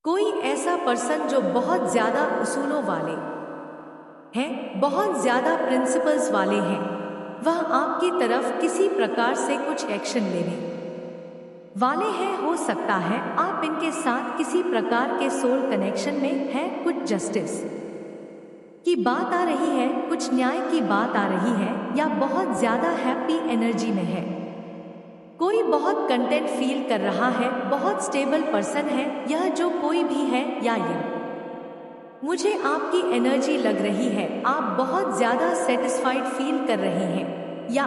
कोई ऐसा पर्सन जो बहुत ज्यादा उसूलों वाले हैं, बहुत ज्यादा प्रिंसिपल्स वाले हैं, वह आपकी तरफ किसी प्रकार से कुछ एक्शन लेने वाले हैं। हो सकता है आप इनके साथ किसी प्रकार के सोल कनेक्शन में हैं, कुछ जस्टिस की बात आ रही है, कुछ न्याय की बात आ रही है, या बहुत ज्यादा हैप्पी एनर्जी में है। कोई बहुत कंटेंट फील कर रहा है, बहुत स्टेबल पर्सन है, यह जो कोई भी है या यह मुझे आपकी एनर्जी लग रही है, आप बहुत ज्यादा सेटिस्फाइड फील कर रहे हैं, या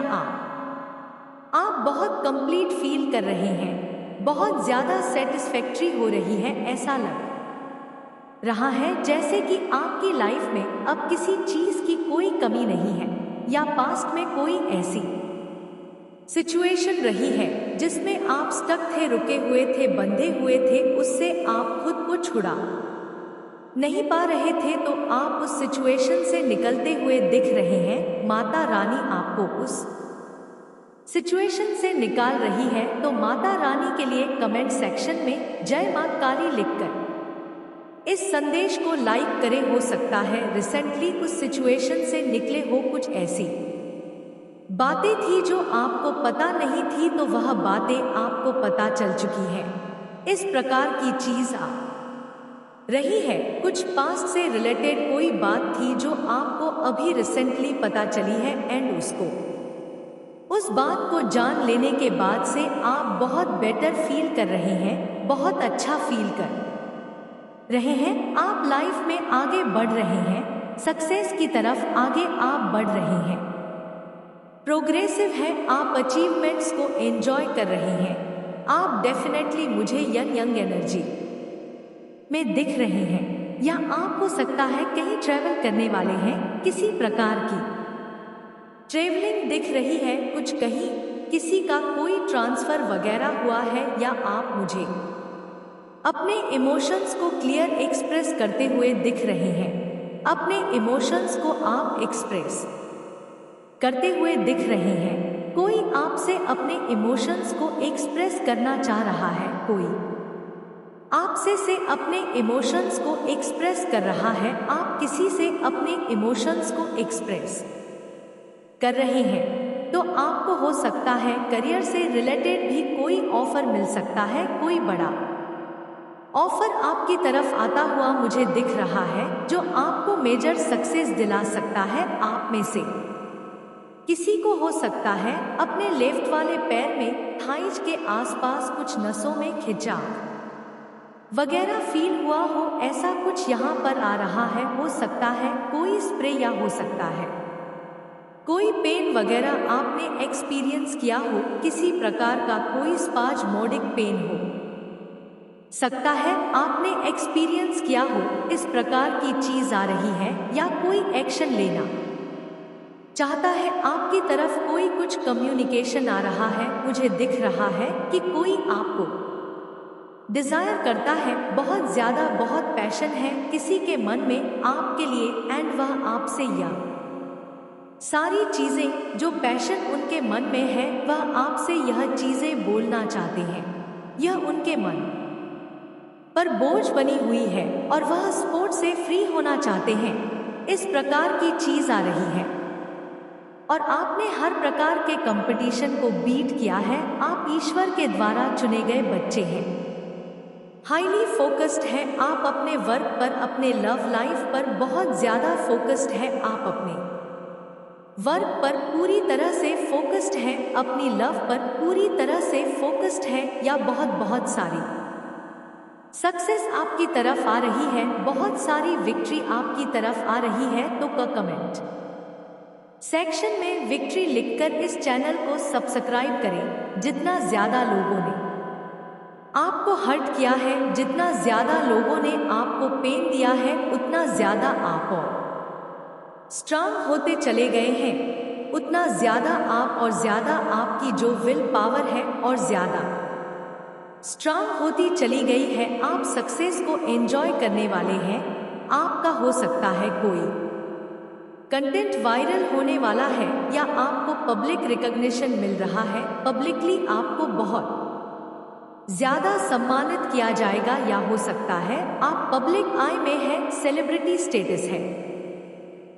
आप बहुत कंप्लीट फील कर रहे हैं, बहुत ज्यादा सेटिस्फैक्ट्री हो रही है। ऐसा लग रहा है जैसे कि आपकी लाइफ में अब किसी चीज की कोई कमी नहीं है, या पास्ट में कोई ऐसी सिचुएशन रही है जिसमें आप स्टक थे, रुके हुए थे, बंधे हुए थे, उससे आप खुद को छुड़ा नहीं पा रहे थे, तो आप उस सिचुएशन से निकलते हुए दिख रहे हैं। माता रानी आपको उस सिचुएशन से निकाल रही है। तो माता रानी के लिए कमेंट सेक्शन में जय मां काली लिखकर इस संदेश को लाइक करें। हो सकता है रिसेंटली उस सिचुएशन से निकले हो, कुछ ऐसी बातें थी जो आपको पता नहीं थी, तो वह बातें आपको पता चल चुकी है। इस प्रकार की चीज आ रही है, कुछ पास्ट से रिलेटेड कोई बात थी जो आपको अभी रिसेंटली पता चली है, एंड उस बात को जान लेने के बाद से आप बहुत बेटर फील कर रहे हैं, बहुत अच्छा फील कर रहे हैं। आप लाइफ में आगे बढ़ रहे हैं, सक्सेस की तरफ आगे आप बढ़ रहे हैं, प्रोग्रेसिव है, आप अचीवमेंट्स को एंजॉय कर रहे हैं। आप डेफिनेटली मुझे यंग एनर्जी में दिख रहे हैं, या आप हो सकता है कहीं ट्रैवल करने वाले हैं, किसी प्रकार की ट्रेवलिंग दिख रही है, कुछ कहीं किसी का कोई ट्रांसफर वगैरह हुआ है, या आप मुझे अपने इमोशंस को क्लियर एक्सप्रेस करते हुए दिख रहे हैं। अपने इमोशंस को आप एक्सप्रेस करते हुए दिख रहे हैं। कोई आपसे अपने इमोशंस को एक्सप्रेस करना चाह रहा है, कोई आपसे से अपने इमोशंस को एक्सप्रेस कर रहा है, आप किसी से अपने इमोशंस को एक्सप्रेस कर रहे हैं। तो आपको हो सकता है करियर से रिलेटेड भी कोई ऑफर मिल सकता है, कोई बड़ा ऑफर आपकी तरफ आता हुआ मुझे दिख रहा है, जो आपको मेजर सक्सेस दिला सकता है। आप में से किसी को हो सकता है अपने लेफ्ट वाले पैर में थाइज के आसपास कुछ नसों में खिंचाव वगैरह फील हुआ हो, ऐसा कुछ यहाँ पर आ रहा है। हो सकता है कोई स्प्रे, या हो सकता है कोई पेन वगैरह आपने एक्सपीरियंस किया हो, किसी प्रकार का कोई स्पाज्मोडिक पेन हो सकता है आपने एक्सपीरियंस किया हो। इस प्रकार की चीज आ रही है, या कोई एक्शन लेना चाहता है आपकी तरफ, कोई कुछ कम्युनिकेशन आ रहा है। मुझे दिख रहा है कि कोई आपको डिजायर करता है, बहुत ज्यादा, बहुत पैशन है किसी के मन में आपके लिए, एंड वह आपसे या सारी चीजें जो पैशन उनके मन में है, वह आपसे यह चीजें बोलना चाहते हैं। यह उनके मन पर बोझ बनी हुई है, और वह स्पोर्ट से फ्री होना चाहते हैं। इस प्रकार की चीज आ रही है, और आपने हर प्रकार के कंपटीशन को बीट किया है। आप ईश्वर के द्वारा चुने गए बच्चे हैं, हाईली फोकस्ड है। आप अपने वर्क पर, अपने लव लाइफ पर बहुत ज्यादा फोकस्ड है। आप अपने वर्क पर पूरी तरह से फोकस्ड है, अपनी लव पर पूरी तरह से फोकस्ड है, या बहुत बहुत सारी सक्सेस आपकी तरफ आ रही है, बहुत सारी विक्ट्री आपकी तरफ आ रही है। तो कमेंट सेक्शन में विक्ट्री लिखकर इस चैनल को सब्सक्राइब करें। जितना ज्यादा लोगों ने आपको हर्ट किया है, जितना ज्यादा लोगों ने आपको पेन दिया है, उतना ज्यादा आप और स्ट्रांग होते चले गए हैं, उतना ज्यादा आप और ज्यादा आपकी जो विल पावर है और ज्यादा स्ट्रांग होती चली गई है। आप सक्सेस को एंजॉय करने वाले हैं। आपका हो सकता है कोई कंटेंट वायरल होने वाला है, या आपको पब्लिक रिकॉग्निशन मिल रहा है, पब्लिकली आपको बहुत ज्यादा सम्मानित किया जाएगा, या हो सकता है आप पब्लिक आई में है, सेलिब्रिटी स्टेटस है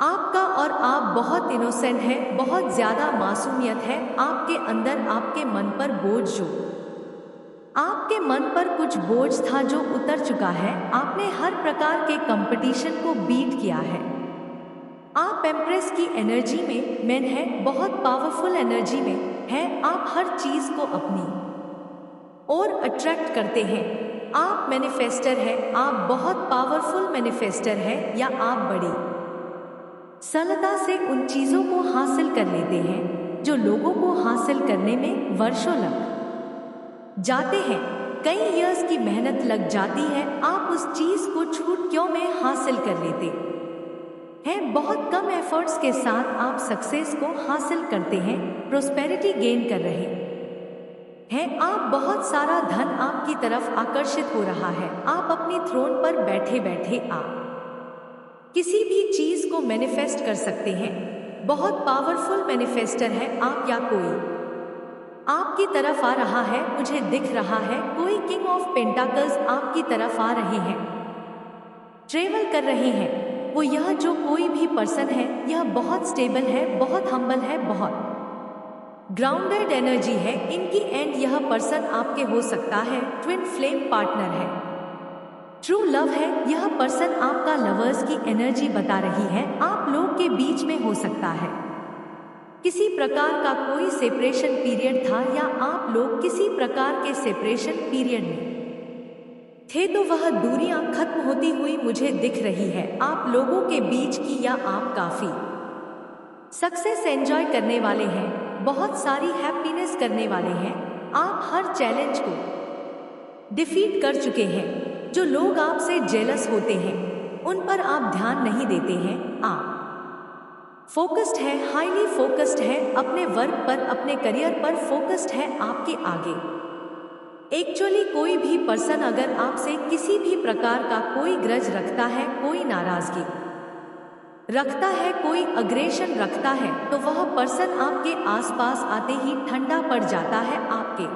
आपका और आप बहुत इनोसेंट है, बहुत ज्यादा मासूमियत है आपके अंदर। आपके मन पर बोझ जो आपके मन पर कुछ बोझ था जो उतर चुका है। आपने हर प्रकार के कंपटीशन को बीट किया है। आप एम्प्रेस की एनर्जी में मैन है, बहुत पावरफुल एनर्जी में है। आप हर चीज को अपनी ओर अट्रैक्ट करते हैं। आप मैनिफेस्टर है, आप बहुत पावरफुल मैनिफेस्टर है, या आप बड़ी सरलता से उन चीजों को हासिल कर लेते हैं जो लोगों को हासिल करने में वर्षों लग जाते हैं। कई इयर्स की मेहनत लग जाती है, आप उस चीज को छूट क्यों में हासिल कर लेते हैं। बहुत कम एफर्ट्स के साथ आप सक्सेस को हासिल करते हैं, प्रोस्पेरिटी गेन कर रहे हैं। आप बहुत सारा धन आपकी तरफ आकर्षित हो रहा है। आप अपनी थ्रोन पर बैठे बैठे आप किसी भी चीज को मैनिफेस्ट कर सकते हैं। बहुत पावरफुल मैनिफेस्टर है आप, या कोई आपकी तरफ आ रहा है, मुझे दिख रहा है कोई किंग ऑफ पेंटाकल्स आपकी तरफ आ रहे हैं, ट्रेवल कर रहे हैं। वो यह जो कोई भी पर्सन है, यह बहुत स्टेबल है, बहुत हम्बल है, बहुत ग्राउंडेड एनर्जी है इनकी। एंड यह पर्सन आपके हो सकता है ट्विन फ्लेम पार्टनर है, ट्रू लव है। यह पर्सन आपका लवर्स की एनर्जी बता रही है। आप लोग के बीच में हो सकता है किसी प्रकार का कोई सेपरेशन पीरियड था, या आप लोग किसी प्रकार के सेपरेशन पीरियड में थे, तो वह दूरियां खत्म होती हुई मुझे दिख रही है आप लोगों के बीच की। या आप काफी सक्सेस एंजॉय करने वाले हैं, बहुत सारी हैप्पीनेस करने वाले हैं। आप हर चैलेंज को डिफीट कर चुके हैं। जो लोग आपसे जेलस होते हैं उन पर आप ध्यान नहीं देते हैं। आप फोकस्ड है, हाईली फोकस्ड है, अपने वर्क पर, अपने करियर पर फोकस्ड है। आपके आगे एक्चुअली कोई भी पर्सन अगर आपसे किसी भी प्रकार का कोई ग्रज रखता है, कोई नाराजगी रखता है, कोई अग्रेशन रखता है, तो वह पर्सन आपके आसपास आते ही ठंडा पड़ जाता है। आपके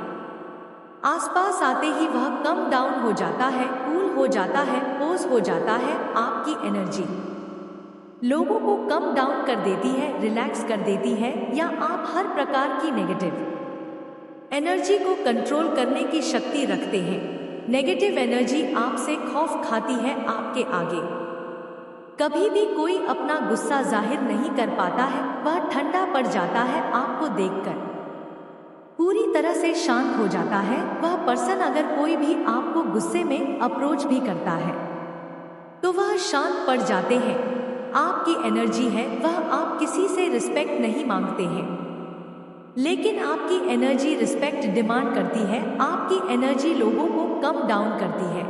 आसपास आते ही वह कम डाउन हो जाता है, कूल हो जाता है, पोज हो जाता है। आपकी एनर्जी लोगों को कम डाउन कर देती है, रिलैक्स कर देती है, या आप हर प्रकार की नेगेटिव एनर्जी को कंट्रोल करने की शक्ति रखते हैं। नेगेटिव एनर्जी आपसे खौफ खाती है। आपके आगे कभी भी कोई अपना गुस्सा जाहिर नहीं कर पाता है, वह ठंडा पड़ जाता है। आपको देखकर पूरी तरह से शांत हो जाता है। वह पर्सन अगर कोई भी आपको गुस्से में अप्रोच भी करता है तो वह शांत पड़ जाते हैं। आपकी एनर्जी है वह आप किसी से रिस्पेक्ट नहीं मांगते हैं, लेकिन आपकी एनर्जी रिस्पेक्ट डिमांड करती है। आपकी एनर्जी लोगों को कम डाउन करती है,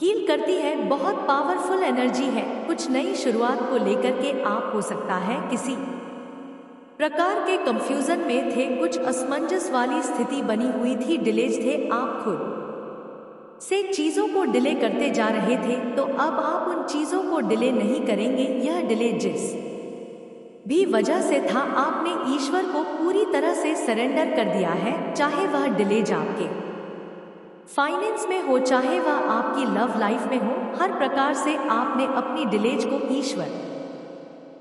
हील करती है। बहुत पावरफुल एनर्जी है। कुछ नई शुरुआत को लेकर के आप हो सकता है किसी प्रकार के कंफ्यूजन में थे, कुछ असमंजस वाली स्थिति बनी हुई थी, डिलेज थे, आप खुद से चीजों को डिले करते जा रहे थे, तो अब आप उन चीजों को डिले नहीं करेंगे। यह डिले जिस भी वजह से था, आपने ईश्वर को पूरी तरह से सरेंडर कर दिया है। चाहे वह डिलेज आपके फाइनेंस में हो, चाहे वह आपकी लव लाइफ में हो, हर प्रकार से आपने अपनी डिलेज को ईश्वर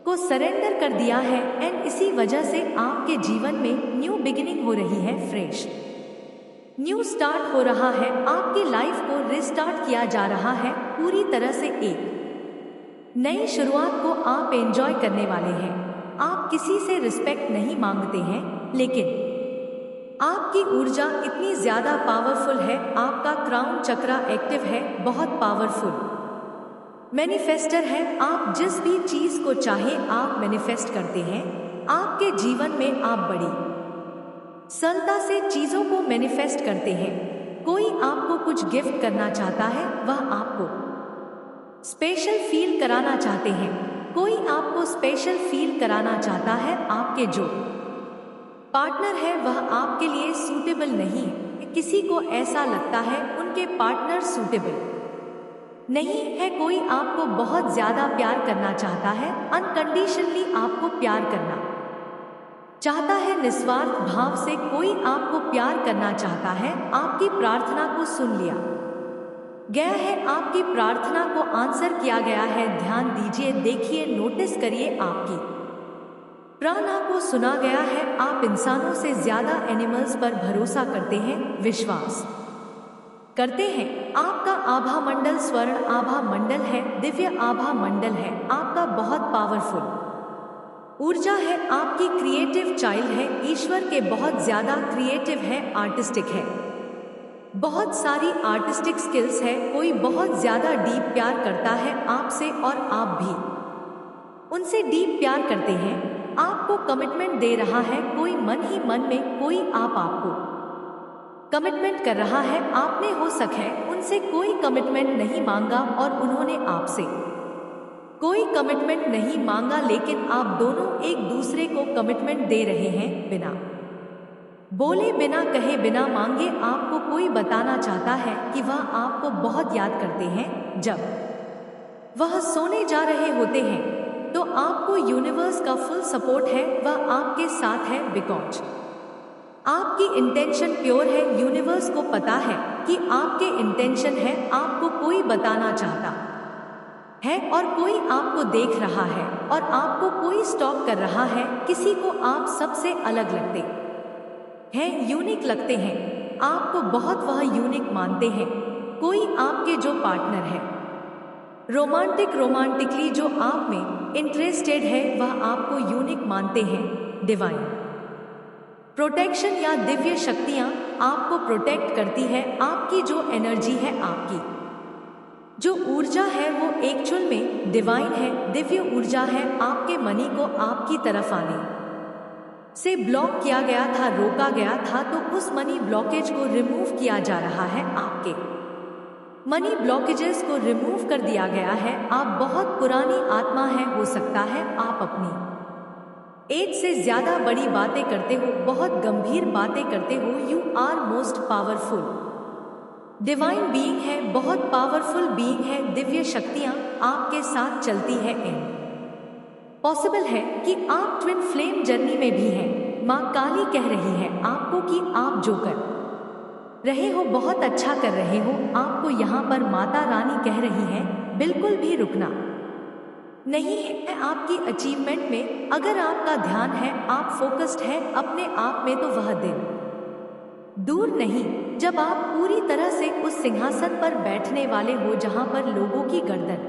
को सरेंडर कर दिया है। एंड इसी वजह से आपके जीवन में न्यू बिगिनिंग हो रही है, फ्रेश न्यू स्टार्ट हो रहा है। आपकी लाइफ को रिस्टार्ट किया जा रहा है पूरी तरह से। एक नई शुरुआत को आप एंजॉय करने वाले हैं। आप किसी से रिस्पेक्ट नहीं मांगते हैं, लेकिन आपकी ऊर्जा इतनी ज्यादा पावरफुल है। आपका क्राउन चक्रा एक्टिव है, बहुत पावरफुल मैनिफेस्टर है। आप जिस भी चीज को चाहे आप मैनिफेस्ट करते हैं। आपके जीवन में आप बड़ी सरलता से चीजों को मैनिफेस्ट करते हैं। कोई आपको कुछ गिफ्ट करना चाहता है, वह आपको स्पेशल फील कराना चाहते हैं। कोई आपको स्पेशल फील कराना चाहता है। आपके जो पार्टनर है वह आपके लिए सूटेबल नहीं है। किसी को ऐसा लगता है उनके पार्टनर सूटेबल नहीं है। कोई आपको बहुत ज्यादा प्यार करना चाहता है, अनकंडीशनली आपको प्यार करना चाहता है निस्वार्थ भाव से कोई आपको प्यार करना चाहता है, आपकी प्रार्थना को सुन लिया गया है, आपकी प्रार्थना को आंसर किया गया है। ध्यान दीजिए, देखिए, नोटिस करिए, आपकी प्रार्थना को सुना गया है। आप इंसानों से ज्यादा एनिमल्स पर भरोसा करते हैं, विश्वास करते हैं। आपका आभा मंडल स्वर्ण आभा मंडल है, दिव्य आभा मंडल है। आपका बहुत पावरफुल ऊर्जा है, आपकी क्रिएटिव चाइल्ड है, ईश्वर के बहुत ज्यादा क्रिएटिव है, आर्टिस्टिक है, बहुत सारी आर्टिस्टिक स्किल्स है। कोई बहुत ज्यादा डीप प्यार करता है आपसे और आप भी उनसे डीप प्यार करते हैं। आपको कमिटमेंट दे रहा है कोई, मन ही मन में कोई आपको कमिटमेंट कर रहा है। आपने हो सके उनसे कोई कमिटमेंट नहीं मांगा और उन्होंने आपसे कोई कमिटमेंट नहीं मांगा, लेकिन आप दोनों एक दूसरे को कमिटमेंट दे रहे हैं, बिना बोले, बिना कहे, बिना मांगे। आपको कोई बताना चाहता है कि वह आपको बहुत याद करते हैं। जब वह सोने जा रहे होते हैं तो आपको यूनिवर्स का फुल सपोर्ट है, वह आपके साथ है, बिकॉज आपकी इंटेंशन प्योर है। यूनिवर्स को पता है कि आपके इंटेंशन है, आपको कोई बताना चाहता है और कोई आपको देख रहा है और आपको कोई स्टॉप कर रहा है। किसी को आप सबसे अलग लगते हैं, यूनिक लगते हैं, आपको बहुत वह यूनिक मानते हैं। कोई आपके जो पार्टनर है, रोमांटिकली जो आप में इंटरेस्टेड है, वह आपको यूनिक मानते हैं। डिवाइन प्रोटेक्शन या दिव्य शक्तियां आपको प्रोटेक्ट करती है। आपकी जो एनर्जी है, आपकी जो ऊर्जा है, वो एक्चुअल में डिवाइन है, दिव्य ऊर्जा है। आपके मनी को आपकी तरफ आने से ब्लॉक किया गया था, रोका गया था, तो उस मनी ब्लॉकेज को रिमूव किया जा रहा है। आपके मनी ब्लॉकेजेस को रिमूव कर दिया गया है। आप बहुत पुरानी आत्मा है, हो सकता है आप अपनी एज से ज्यादा बड़ी बातें करते हो, बहुत गंभीर बातें करते हो। You are most powerful divine being है, बहुत पावरफुल बीइंग है। दिव्य शक्तियां आपके साथ चलती है। एंड पॉसिबल है कि आप ट्विन फ्लेम जर्नी में भी हैं। माँ काली कह रही है आपको कि आप जो कर रहे हो बहुत अच्छा कर रहे हो। आपको यहाँ पर माता रानी कह रही है बिल्कुल भी रुकना नहीं है आपकी अचीवमेंट में। अगर आपका ध्यान है, आप फोकस्ड है अपने आप में, तो वह दिन दूर नहीं जब आप पूरी तरह से उस सिंहासन पर बैठने वाले हो जहां पर लोगों की गर्दन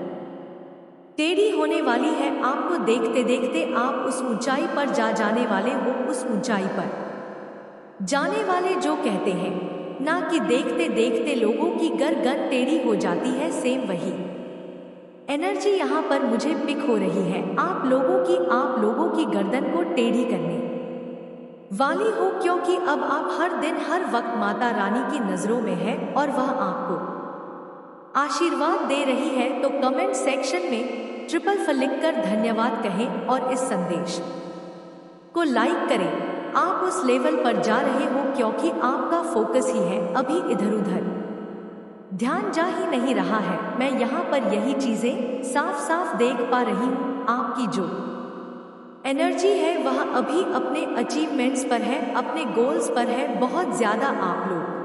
टेढ़ी होने वाली है। आपको देखते देखते आप उस ऊंचाई पर जाने वाले हो, उस ऊंचाई पर जाने वाले जो कहते हैं ना कि देखते देखते लोगों की गर्दन टेढ़ी हो जाती है। सेम वही एनर्जी यहाँ पर मुझे पिक हो रही है। आप लोगों की गर्दन को टेढ़ी करने वाली हो, क्योंकि अब आप हर दिन हर वक्त माता रानी की नजरों में है और वह आपको आशीर्वाद दे रही है। तो कमेंट सेक्शन में ट्रिपल लिखकर धन्यवाद कहें और इस संदेश को लाइक करें। आप उस लेवल पर जा रहे हो क्योंकि आपका फोकस ही है, अभी इधर उधर ध्यान जा ही नहीं रहा है। मैं यहाँ पर यही चीजें साफ साफ देख पा रही हूँ। आपकी जो एनर्जी है वह अभी अपने अचीवमेंट्स पर है, अपने गोल्स पर है। बहुत ज्यादा आप लोग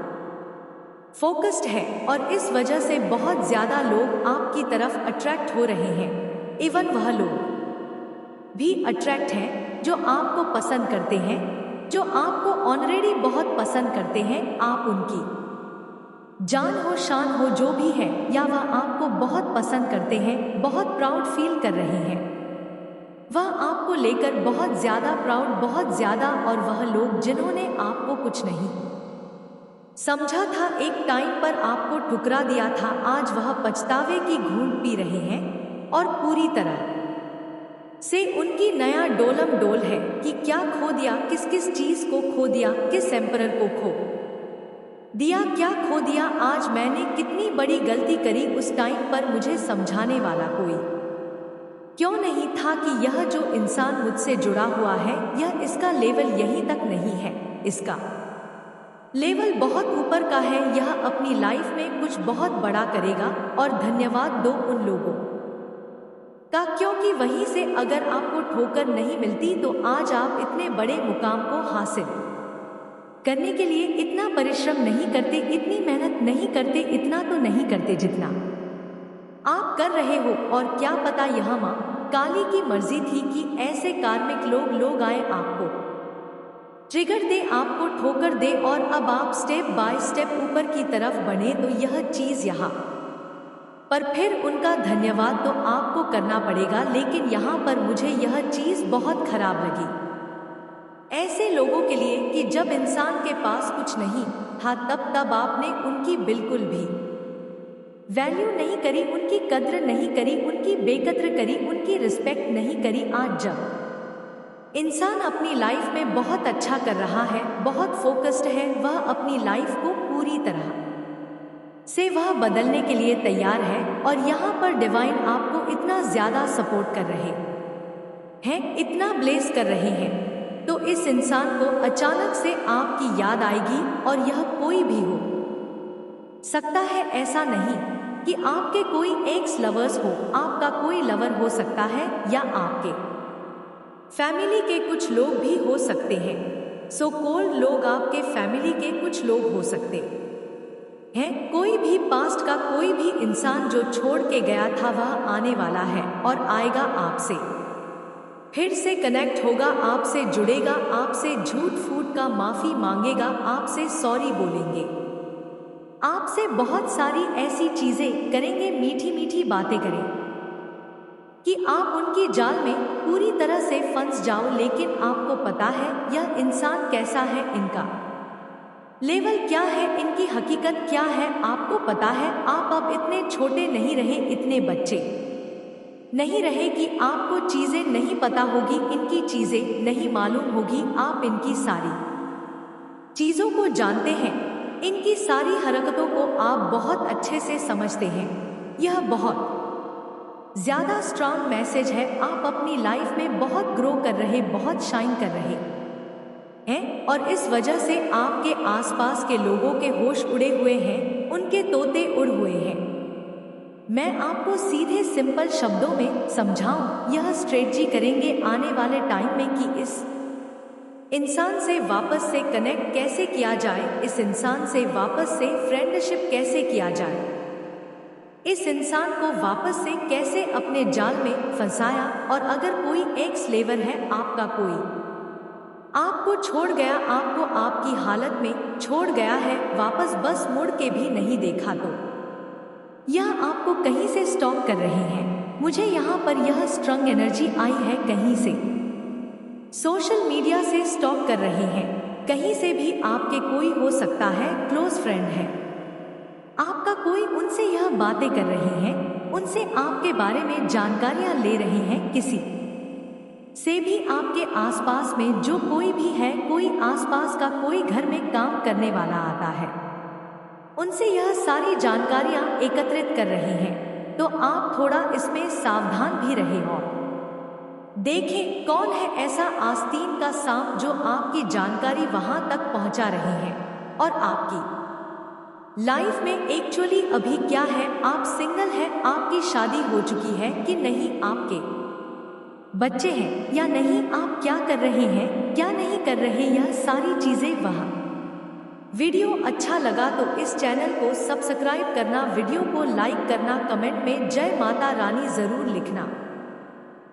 फोकस्ड है और इस वजह से बहुत ज्यादा लोग आपकी तरफ अट्रैक्ट हो रहे हैं। इवन वह लोग भी अट्रैक्ट हैं जो आपको पसंद करते हैं, जो आपको ऑलरेडी बहुत पसंद करते हैं। आप उनकी जान हो, शान हो, जो भी है, या वह आपको बहुत पसंद करते हैं, बहुत प्राउड फील कर रहे हैं। वह आपको लेकर बहुत ज्यादा प्राउड, बहुत ज्यादा। और वह लोग जिन्होंने आपको कुछ नहीं समझा था, एक टाइम पर आपको ठुकरा दिया था, आज वह पछतावे की घूंट पी रहे हैं और पूरी तरह से उनकी नया डोलम डोल है कि क्या खो दिया, किस किस चीज को खो दिया, किस एम्परर को खो दिया, क्या खो दिया। आज मैंने कितनी बड़ी गलती करी, उस टाइम पर मुझे समझाने वाला कोई क्यों नहीं था कि यह जो इंसान मुझसे जुड़ा हुआ है, यह इसका लेवल यहीं तक नहीं है, इसका लेवल बहुत ऊपर का है। यह अपनी लाइफ में कुछ बहुत बड़ा करेगा। और धन्यवाद दो उन लोगों का, क्योंकि वहीं से अगर आपको ठोकर नहीं मिलती तो आज आप इतने बड़े मुकाम को हासिल करने के लिए इतना परिश्रम नहीं करते, इतनी मेहनत नहीं करते, इतना तो नहीं करते जितना आप कर रहे हो। और क्या पता यहाँ माँ काली की मर्जी थी कि ऐसे कार्मिक लोग आए, आपको ट्रिगर दे, आपको ठोकर दे और अब आप स्टेप बाय स्टेप ऊपर की तरफ बढ़े। तो यह चीज यहाँ पर फिर उनका धन्यवाद तो आपको करना पड़ेगा, लेकिन यहाँ पर मुझे यह चीज बहुत खराब लगी ऐसे लोगों के लिए कि जब इंसान के पास कुछ नहीं था तब आपने उनकी बिल्कुल भी वैल्यू नहीं करी, उनकी कद्र नहीं करी, उनकी बेकद्र करी, उनकी रिस्पेक्ट नहीं करी। आज जब इंसान अपनी लाइफ में बहुत अच्छा कर रहा है, बहुत फोकस्ड है, वह अपनी लाइफ को पूरी तरह से वह बदलने के लिए तैयार है और यहाँ पर डिवाइन आपको इतना ज्यादा सपोर्ट कर रहे हैं, इतना ब्लेस कर रहे हैं, तो इस इंसान को अचानक से आपकी याद आएगी। और यह कोई भी हो सकता है, ऐसा नहीं कि आपके कोई एक्स लवर्स हो, आपका कोई लवर हो सकता है या आपके फैमिली के कुछ लोग भी हो सकते हैं। सो कॉल्ड लोग आपके फैमिली के कुछ लोग हो सकते हैं। कोई भी पास्ट का कोई भी इंसान जो छोड़ के गया था वह आने वाला है और आएगा, आपसे फिर से कनेक्ट होगा, आपसे जुड़ेगा, आपसे झूठ फूट का माफी मांगेगा, आपसे सॉरी बोलेंगे, आपसे बहुत सारी ऐसी चीजें करेंगे, मीठी मीठी बातें करें कि आप उनकी जाल में पूरी तरह से फंस जाओ। लेकिन आपको पता है यह इंसान कैसा है, इनका लेवल क्या है, इनकी हकीकत क्या है, आपको पता है। आप अब इतने छोटे नहीं रहे, इतने बच्चे नहीं रहे कि आपको चीजें नहीं पता होगी, इनकी चीजें नहीं मालूम होगी। आप इनकी सारी चीजों को जानते हैं, इनकी सारी हरकतों को आप बहुत अच्छे से समझते हैं। यह बहुत ज्यादा स्ट्रांग मैसेज है। आप अपनी लाइफ में बहुत ग्रो कर रहे, बहुत शाइन कर रहे हैं और इस वजह से आपके आसपास के लोगों के होश उड़े हुए हैं, उनके तोते उड़ हुए हैं। मैं आपको सीधे सिंपल शब्दों में समझाऊं, यह स्ट्रेटजी करेंगे आने वाले टाइम में कि इस इंसान से वापस से कनेक्ट कैसे किया जाए, इस इंसान से वापस से फ्रेंडशिप कैसे किया जाए, इस इंसान को वापस से कैसे अपने जाल में फंसाया। और अगर कोई एक्स लेवर है, आपका कोई आपको छोड़ गया, आपको आपकी हालत में छोड़ गया है, वापस बस मुड़ के भी नहीं देखा, तो यह आपको कहीं से स्टॉप कर रहे हैं। मुझे यहाँ पर यह स्ट्रॉन्ग एनर्जी आई है, कहीं से सोशल मीडिया से स्टॉप कर रहे हैं, कहीं से भी आपके कोई हो सकता है, क्लोज फ्रेंड है आपका कोई, उनसे यह बातें कर रहे हैं, उनसे आपके बारे में जानकारियां ले रहे हैं। किसी से भी आपके आसपास में जो कोई भी है, कोई आसपास का कोई घर में काम करने वाला आता है, उनसे यह सारी जानकारियां एकत्रित कर रहे हैं। तो आप थोड़ा इसमें सावधान भी रहे और देखें कौन है ऐसा आस्तीन का सांप जो आपकी जानकारी वहां तक पहुंचा रहे हैं। और आपकी लाइफ में एक्चुअली अभी क्या है, आप सिंगल हैं, आपकी शादी हो चुकी है कि नहीं, आपके बच्चे हैं या नहीं, आप क्या कर रहे हैं, क्या नहीं कर रहे, यह सारी चीजें वहां। वीडियो अच्छा लगा तो इस चैनल को सब्सक्राइब करना, वीडियो को लाइक करना, कमेंट में जय माता रानी जरूर लिखना।